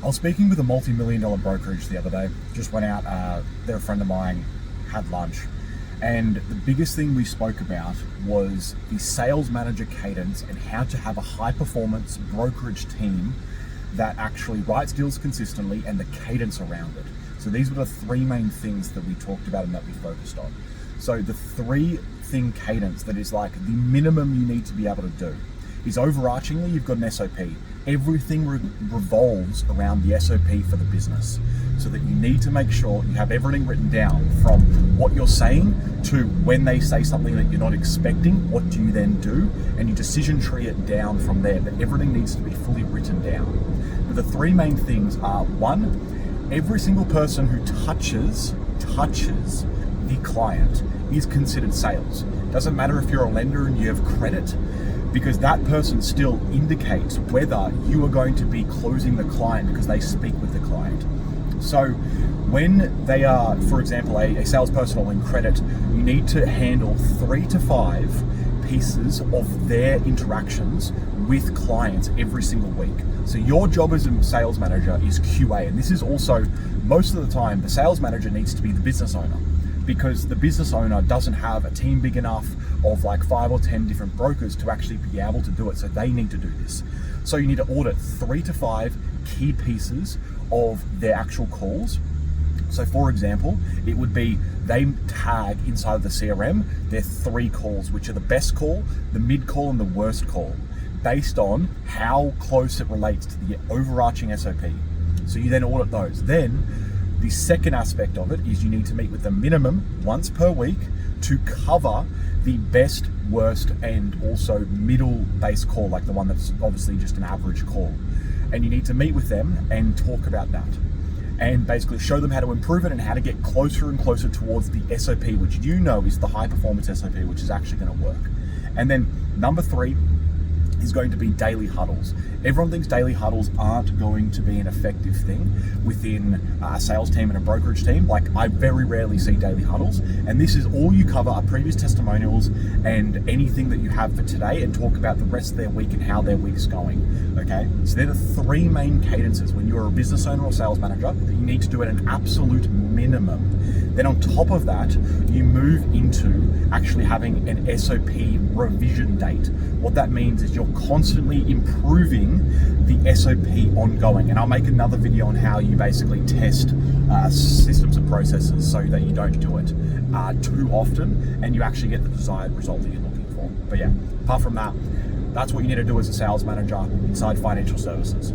I was speaking with a multi-million dollar brokerage the other day. Just went out, they're a friend of mine, had lunch. And the biggest thing we spoke about was the sales manager cadence and how to have a high performance brokerage team that actually writes deals consistently and the cadence around it. So these were the three main things that we talked about and that we focused on. So the three thing cadence that is like the minimum you need to be able to do is overarchingly, you've got an SOP. Everything revolves around the SOP for the business. So that you need to make sure you have everything written down from what you're saying to when they say something that you're not expecting, what do you then do? And you decision tree it down from there, but everything needs to be fully written down. But the three main things are, one, every single person who touches the client is considered sales. Doesn't matter if you're a lender and you have credit, because that person still indicates whether you are going to be closing the client because they speak with the client. So when they are, for example, a salesperson or in credit, you need to handle 3 to 5 pieces of their interactions with clients every single week. So your job as a sales manager is QA, and this is also, most of the time, the sales manager needs to be the business owner, because the business owner doesn't have a team big enough of like 5 or 10 different brokers to actually be able to do it. So they need to do this. So you need to audit 3 to 5 key pieces of their actual calls. So for example, it would be they tag inside of the CRM their 3 calls, which are the best call, the mid call, and the worst call, based on how close it relates to the overarching SOP. So you then audit those. Then the second aspect of it is you need to meet with the minimum once per week to cover the best, worst, and also middle base call, like the one that's obviously just an average call. And you need to meet with them and talk about that and basically show them how to improve it and how to get closer and closer towards the SOP, which you know is the high performance SOP, which is actually going to work. And then number 3 is going to be daily huddles. Everyone thinks daily huddles aren't going to be an effective thing within a sales team and a brokerage team. Like, I very rarely see daily huddles, and this is all you cover are previous testimonials and anything that you have for today, and talk about the rest of their week and how their week's going. Okay, so they're the 3 main cadences when you're a business owner or sales manager that you need to do at an absolute minimum. Then on top of that, you move into actually having an SOP revision date. What that means is you're constantly improving the SOP ongoing. And I'll make another video on how you basically test systems and processes so that you don't do it too often and you actually get the desired result that you're looking for. But yeah, apart from that, that's what you need to do as a sales manager inside financial services.